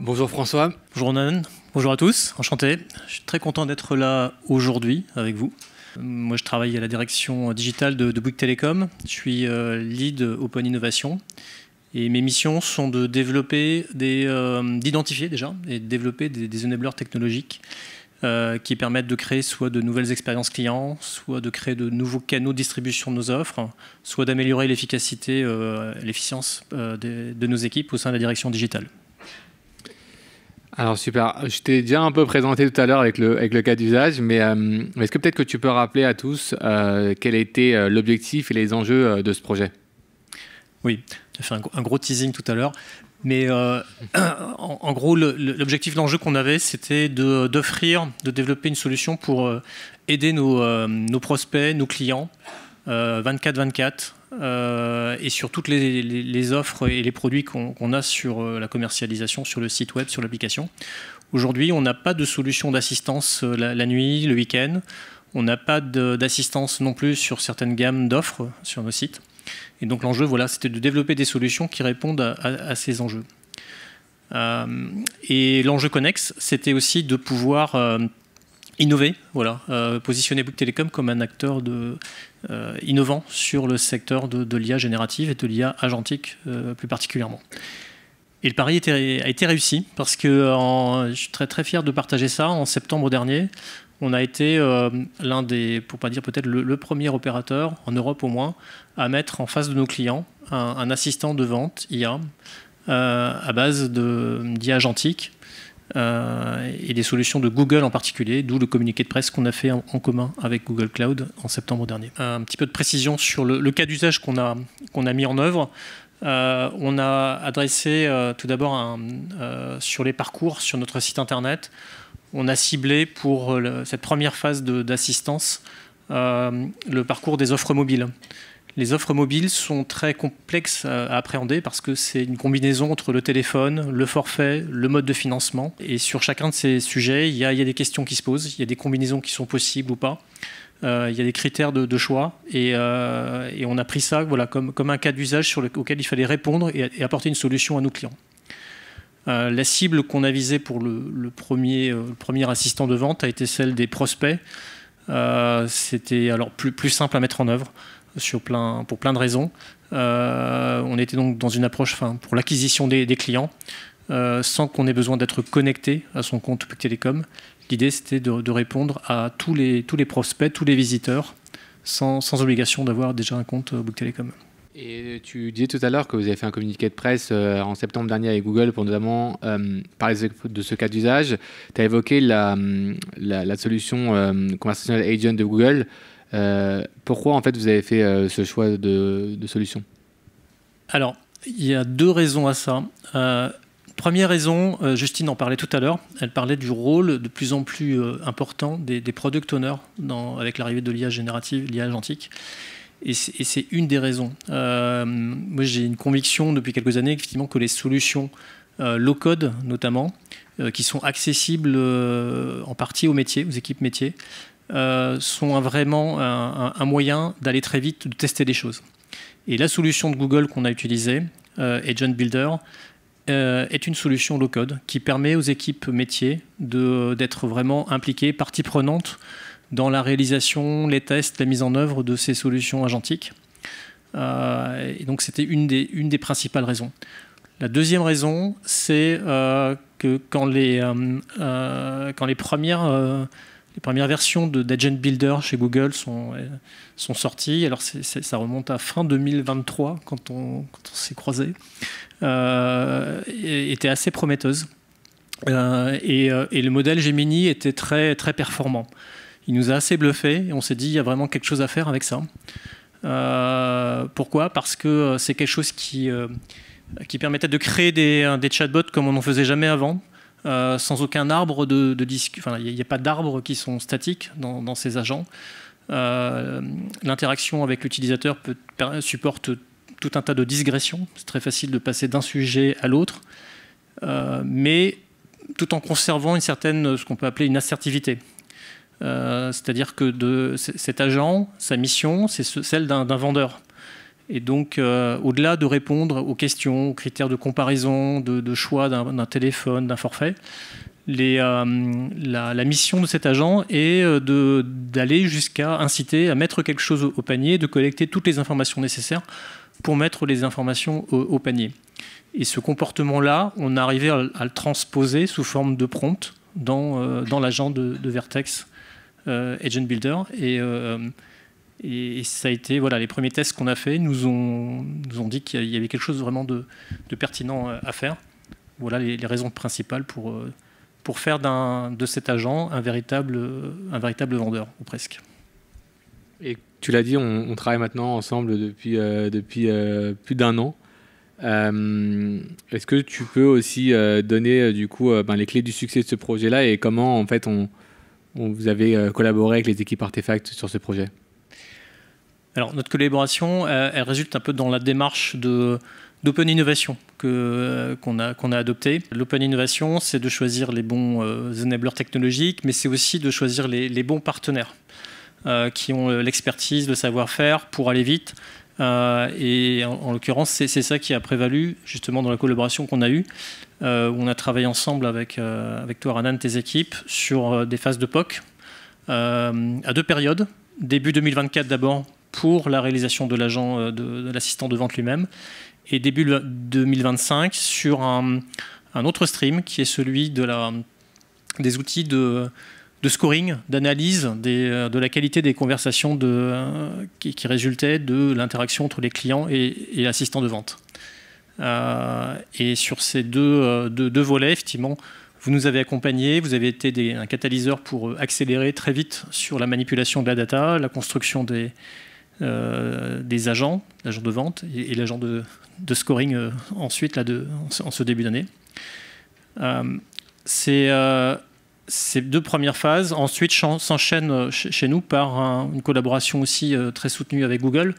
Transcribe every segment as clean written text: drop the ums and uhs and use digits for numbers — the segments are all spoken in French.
Bonjour François. Bonjour Nan, bonjour à tous, enchanté. Je suis très content d'être là aujourd'hui avec vous. Moi je travaille à la direction digitale de Bouygues Telecom. Je suis lead Open Innovation. Et mes missions sont de développer, d'identifier déjà et de développer des enablers technologiques qui permettent de créer soit de nouvelles expériences clients, soit de créer de nouveaux canaux de distribution de nos offres, soit d'améliorer l'efficacité, l'efficience de nos équipes au sein de la direction digitale. Alors super, je t'ai déjà un peu présenté tout à l'heure avec le cas d'usage, mais est-ce que peut-être que tu peux rappeler à tous quel a été l'objectif et les enjeux de ce projet? Oui, j'ai fait un gros teasing tout à l'heure, mais en gros, l'objectif, l'enjeu qu'on avait, c'était de développer une solution pour aider nos prospects, nos clients, 24/24, et sur toutes les offres et les produits qu'on a sur la commercialisation, sur le site web, sur l'application. Aujourd'hui, on n'a pas de solution d'assistance la nuit, le week-end. On n'a pas d'assistance non plus sur certaines gammes d'offres sur nos sites. Et donc l'enjeu, voilà, c'était de développer des solutions qui répondent à ces enjeux. Et l'enjeu connexe, c'était aussi de pouvoir innover, voilà, positionner Bouygues Telecom comme un acteur innovant sur le secteur de l'IA générative et de l'IA agentique plus particulièrement. Et le pari a été réussi parce que je suis très, très fier de partager ça. En septembre dernier, on a été l'un des, pour pas dire peut-être le premier opérateur, en Europe au moins, à mettre en face de nos clients un assistant de vente IA à base d'IA agentique et des solutions de Google en particulier, d'où le communiqué de presse qu'on a fait en commun avec Google Cloud en septembre dernier. Un petit peu de précision sur le cas d'usage qu'on a mis en œuvre. On a adressé tout d'abord sur les parcours sur notre site internet. On a ciblé pour cette première phase d'assistance le parcours des offres mobiles. Les offres mobiles sont très complexes à appréhender parce que c'est une combinaison entre le téléphone, le forfait, le mode de financement. Et sur chacun de ces sujets, il y a des questions qui se posent, il y a des combinaisons qui sont possibles ou pas. Il y a des critères de choix et on a pris ça, voilà, comme un cas d'usage auquel il fallait répondre et apporter une solution à nos clients. La cible qu'on a visée pour le premier assistant de vente a été celle des prospects. C'était alors plus simple à mettre en œuvre pour plein de raisons. On était donc dans une approche pour l'acquisition des clients sans qu'on ait besoin d'être connecté à son compte Bouygues Telecom. L'idée, c'était de répondre à tous les prospects, tous les visiteurs, sans obligation d'avoir déjà un compte Bouygues Telecom. Et tu disais tout à l'heure que vous avez fait un communiqué de presse en septembre dernier avec Google pour notamment parler de ce cas d'usage. Tu as évoqué la solution Conversational Agent de Google. Pourquoi en fait vous avez fait ce choix de solution? Alors, il y a deux raisons à ça. Première raison, Justine en parlait tout à l'heure, elle parlait du rôle de plus en plus important des product owners avec l'arrivée de l'IA générative, l'IA agentique. Et c'est une des raisons. Moi, j'ai une conviction depuis quelques années, effectivement, que les solutions low-code, notamment, qui sont accessibles en partie aux métiers, aux équipes métiers, sont vraiment un moyen d'aller très vite, de tester des choses. Et la solution de Google qu'on a utilisée, Agent Builder, est une solution low-code qui permet aux équipes métiers d'être vraiment impliquées, partie prenante dans la réalisation, les tests, la mise en œuvre de ces solutions agentiques. Et donc c'était une des principales raisons. La deuxième raison, c'est que quand les premières versions d'Agent Builder chez Google sont sorties, alors ça remonte à fin 2023 quand on s'est croisés, était assez prometteuse. Et le modèle Gemini était très, très performant. Il nous a assez bluffé et on s'est dit il y a vraiment quelque chose à faire avec ça. Pourquoi? Parce que c'est quelque chose qui permettait de créer des chatbots comme on n'en faisait jamais avant, sans aucun arbre de disque. Enfin, il n'y a pas d'arbres qui sont statiques dans ces agents. L'interaction avec l'utilisateur supporte tout un tas de digressions. C'est très facile de passer d'un sujet à l'autre, mais tout en conservant une certaine, ce qu'on peut appeler une assertivité. C'est-à-dire que cet agent, sa mission, c'est celle d'un vendeur. Et donc, au-delà de répondre aux questions, aux critères de comparaison, de choix d'un téléphone, d'un forfait, la mission de cet agent est d'aller jusqu'à inciter à mettre quelque chose au panier, de collecter toutes les informations nécessaires pour mettre les informations au panier. Et ce comportement-là, on a arrivé à le transposer sous forme de prompt dans l'agent de Vertex Agent Builder. Et ça a été, voilà, les premiers tests qu'on a faits nous ont dit qu'il y avait quelque chose vraiment de pertinent à faire. Voilà les raisons principales pour faire de cet agent un véritable vendeur, ou presque. Et tu l'as dit, on travaille maintenant ensemble depuis plus d'1 an. Est-ce que tu peux aussi donner du coup les clés du succès de ce projet-là et comment en fait vous avez collaboré avec les équipes Artefact sur ce projet? Alors, notre collaboration, elle résulte un peu dans la démarche d'Open Innovation qu'on a adoptée. L'Open Innovation, c'est de choisir les bons enablers technologiques, mais c'est aussi de choisir les bons partenaires qui ont l'expertise, le savoir-faire pour aller vite. Et en l'occurrence, c'est ça qui a prévalu justement dans la collaboration qu'on a eue, où on a travaillé ensemble avec toi, Ranan, tes équipes, sur des phases de POC à 2 périodes. Début 2024 d'abord, pour la réalisation de l'agent de l'assistant de vente lui-même, et début 2025 sur un autre stream qui est celui des outils de scoring, d'analyse de la qualité des conversations qui résultaient de l'interaction entre les clients et l'assistant de vente. Et sur ces deux volets, effectivement, vous nous avez accompagnés, vous avez été un catalyseur pour accélérer très vite sur la manipulation de la data, la construction des agents, l'agent de vente et l'agent de scoring ensuite, en ce début d'année. Ces 2 premières phases, ensuite, s'enchaînent chez nous par une collaboration aussi très soutenue avec Google.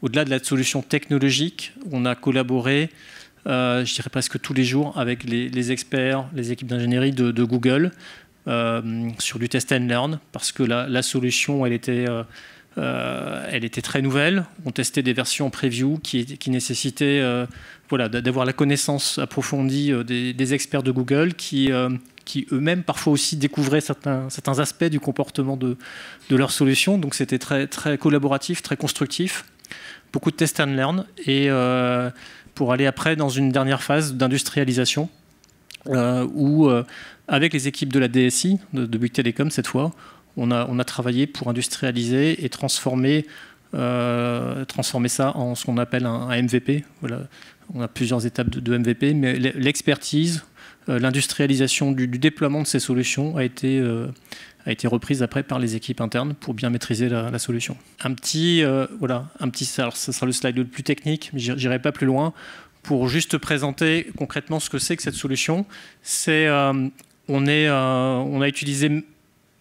Au-delà de la solution technologique, on a collaboré, je dirais presque tous les jours, avec les experts, les équipes d'ingénierie de Google sur du test and learn, parce que la solution, elle était très nouvelle. On testait des versions preview qui nécessitaient d'avoir la connaissance approfondie des experts de Google qui eux-mêmes parfois aussi découvraient certains aspects du comportement de leur solution. Donc c'était très, très collaboratif, très constructif. Beaucoup de test and learn. Et pour aller après dans une dernière phase d'industrialisation où, avec les équipes de la DSI, de Bouygues Telecom cette fois, on a travaillé pour industrialiser et transformer ça en ce qu'on appelle un MVP. Voilà. On a plusieurs étapes de MVP, mais l'expertise, l'industrialisation du déploiement de ces solutions a été reprise après par les équipes internes pour bien maîtriser la solution. Alors ça sera le slide le plus technique, mais j'irai pas plus loin. Pour juste présenter concrètement ce que c'est que cette solution, on a utilisé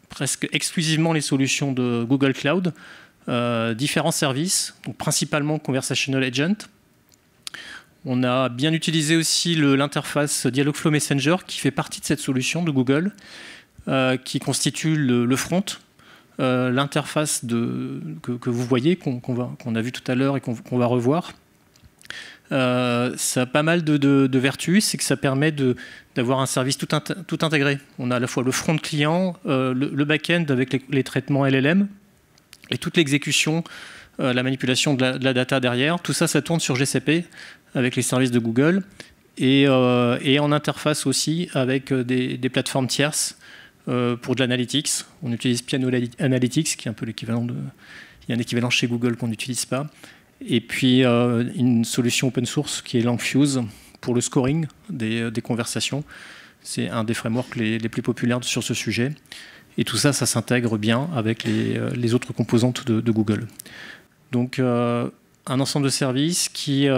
presque exclusivement les solutions de Google Cloud, différents services, donc principalement Conversational Agent. On a bien utilisé aussi l'interface Dialogflow Messenger qui fait partie de cette solution de Google, qui constitue le front, l'interface que vous voyez, qu'on a vu tout à l'heure et qu'on va revoir. Ça a pas mal de vertus, c'est que ça permet d'avoir un service tout intégré. On a à la fois le front client, le back-end avec les traitements LLM et toute l'exécution, la manipulation de la data derrière. Tout ça, ça tourne sur GCP avec les services de Google et en interface aussi avec des plateformes tierces pour de l'analytics. On utilise Piano Analytics, qui est un peu l'équivalent il y a un équivalent chez Google qu'on n'utilise pas. Et puis une solution open source qui est Langfuse pour le scoring des conversations. C'est un des frameworks les plus populaires sur ce sujet. Et tout ça, ça s'intègre bien avec les autres composantes de Google. Donc un ensemble de services qui...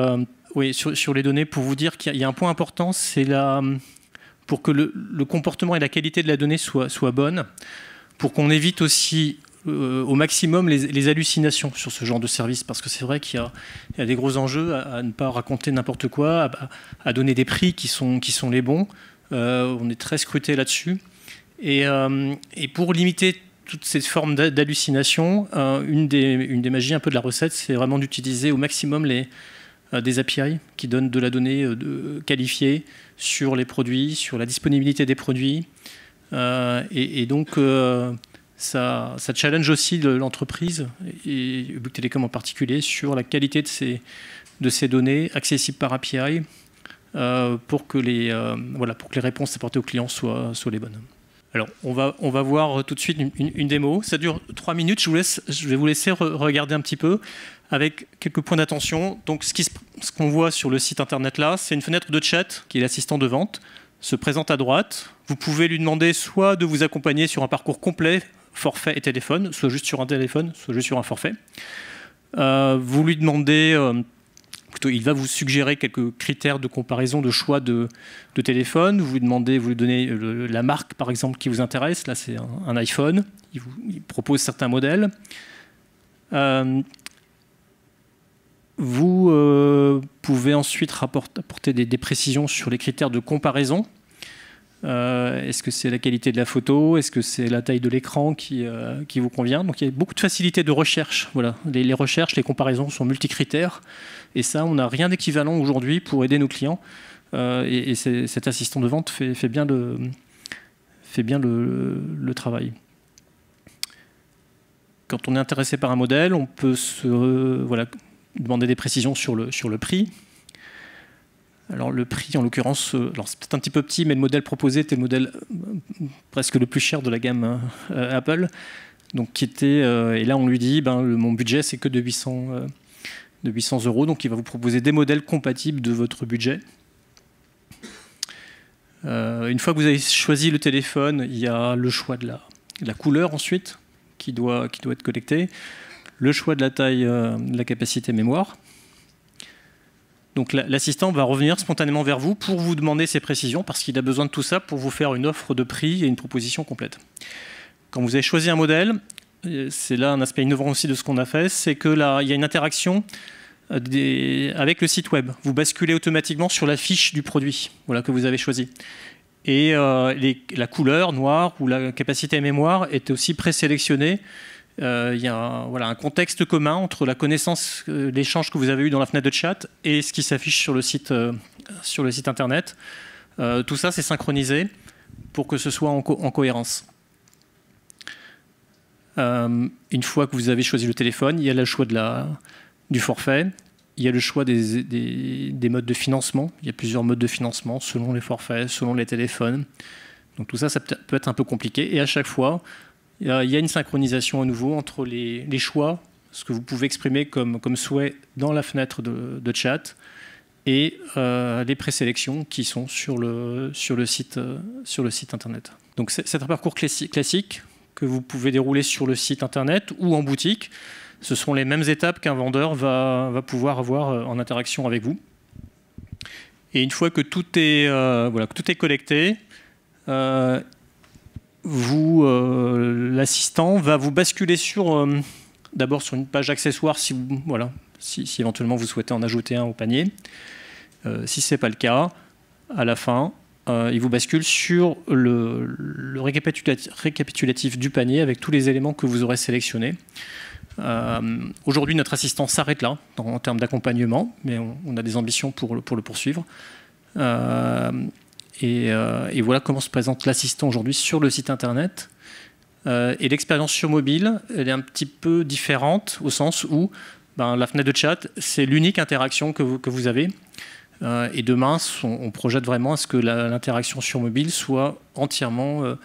sur les données, pour vous dire qu'il y a un point important, c'est pour que le comportement et la qualité de la donnée soient bonnes, pour qu'on évite aussi au maximum les hallucinations sur ce genre de service, parce que c'est vrai qu'il y a des gros enjeux à ne pas raconter n'importe quoi, à donner des prix qui sont les bons. On est très scruté là-dessus. Et pour limiter toutes ces formes d'hallucination, une des magies un peu de la recette, c'est vraiment d'utiliser au maximum des API qui donnent de la donnée qualifiée sur les produits, sur la disponibilité des produits. Et donc, ça challenge aussi l'entreprise, et Bouygues Telecom en particulier, sur la qualité de ces données accessibles par API pour que les réponses apportées aux clients soient les bonnes. Alors, on va voir tout de suite une démo. Ça dure 3 minutes. Je vais vous laisser regarder un petit peu avec quelques points d'attention. Donc, ce qu'on voit sur le site internet là, c'est une fenêtre de chat qui est l'assistant de vente, se présente à droite. Vous pouvez lui demander soit de vous accompagner sur un parcours complet, forfait et téléphone, soit juste sur un téléphone, soit juste sur un forfait. Vous lui demandez... Plutôt, il va vous suggérer quelques critères de comparaison de choix de téléphone. Vous lui donnez la marque, par exemple, qui vous intéresse. Là, c'est un iPhone. Il propose certains modèles. Vous pouvez ensuite apporter des précisions sur les critères de comparaison. Est-ce que c'est la qualité de la photo? Est-ce que c'est la taille de l'écran qui vous convient? Donc il y a beaucoup de facilité de recherche. Voilà. Les recherches, les comparaisons sont multicritères. Et ça, on n'a rien d'équivalent aujourd'hui pour aider nos clients. Et cet assistant de vente fait bien le travail. Quand on est intéressé par un modèle, on peut demander des précisions sur le prix. Alors le prix, en l'occurrence, c'est peut-être un petit peu petit, mais le modèle proposé était le modèle presque le plus cher de la gamme Apple. Donc et là on lui dit, mon budget c'est que de 800 €, donc il va vous proposer des modèles compatibles de votre budget. Une fois que vous avez choisi le téléphone, il y a le choix de la couleur ensuite qui doit être collecté, le choix de la taille, de la capacité mémoire. Donc l'assistant va revenir spontanément vers vous pour vous demander ces précisions parce qu'il a besoin de tout ça pour vous faire une offre de prix et une proposition complète. Quand vous avez choisi un modèle, c'est là un aspect innovant aussi de ce qu'on a fait, c'est que là, il y a une interaction avec le site web. Vous basculez automatiquement sur la fiche du produit que vous avez choisi. Et la couleur noire ou la capacité mémoire est aussi présélectionnée. Il y a un contexte commun entre la connaissance, l'échange que vous avez eu dans la fenêtre de chat et ce qui s'affiche sur le site internet. Tout ça, c'est synchronisé pour que ce soit en cohérence. Une fois que vous avez choisi le téléphone, il y a le choix du forfait, il y a le choix des modes de financement. Il y a plusieurs modes de financement selon les forfaits, selon les téléphones. Donc tout ça, ça peut être un peu compliqué. Et à chaque fois, il y a une synchronisation à nouveau entre les choix, ce que vous pouvez exprimer comme souhait dans la fenêtre de chat, et les présélections qui sont sur le site internet. Donc c'est un parcours classique que vous pouvez dérouler sur le site internet ou en boutique. Ce sont les mêmes étapes qu'un vendeur va pouvoir avoir en interaction avec vous. Et une fois que tout est collecté, l'assistant va vous basculer d'abord sur une page accessoire si éventuellement vous souhaitez en ajouter un au panier. Si ce n'est pas le cas, à la fin, il vous bascule sur le récapitulatif du panier avec tous les éléments que vous aurez sélectionnés. Aujourd'hui, notre assistant s'arrête là en termes d'accompagnement, mais on a des ambitions pour le poursuivre. Et voilà comment se présente l'assistant aujourd'hui sur le site internet. Et l'expérience sur mobile, elle est un petit peu différente au sens où la fenêtre de chat, c'est l'unique interaction que vous avez. Et demain, on projette vraiment à ce que l'interaction sur mobile soit entièrement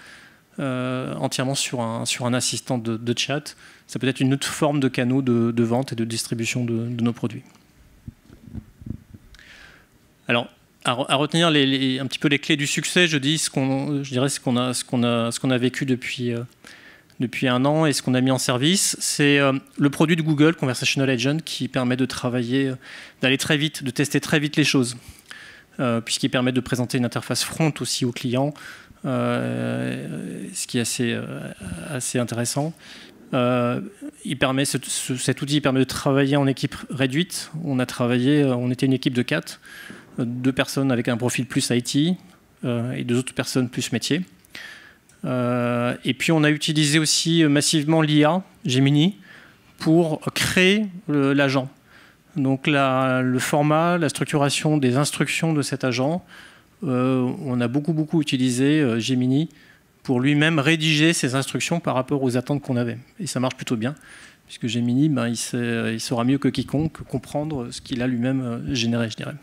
sur un assistant de chat. Ça peut être une autre forme de canaux de vente et de distribution de nos produits. Alors, à retenir un petit peu les clés du succès, je dirais ce qu'on a vécu depuis 1 an et ce qu'on a mis en service, c'est le produit de Google, Conversational Agent, qui permet de travailler, d'aller très vite, de tester très vite les choses, puisqu'il permet de présenter une interface front aussi aux clients, ce qui est assez intéressant. Cet outil permet de travailler en équipe réduite. On était une équipe de 4, 2 personnes avec un profil plus IT et 2 autres personnes plus métier. Et puis on a utilisé aussi massivement l'IA, Gemini, pour créer l'agent. Donc le format, la structuration des instructions de cet agent, on a beaucoup utilisé Gemini pour lui-même rédiger ses instructions par rapport aux attentes qu'on avait. Et ça marche plutôt bien, puisque Gemini, il saura mieux que quiconque comprendre ce qu'il a lui-même généré, je dirais.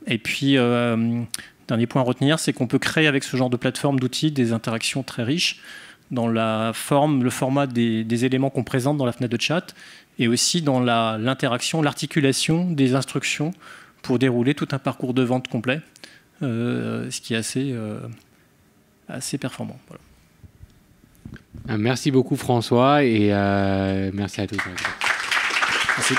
Et puis, dernier point à retenir, c'est qu'on peut créer avec ce genre de plateforme d'outils des interactions très riches dans le format des éléments qu'on présente dans la fenêtre de chat, et aussi dans l'interaction, l'articulation des instructions pour dérouler tout un parcours de vente complet, ce qui est assez performant. Voilà. Merci beaucoup François et merci à tous. Merci.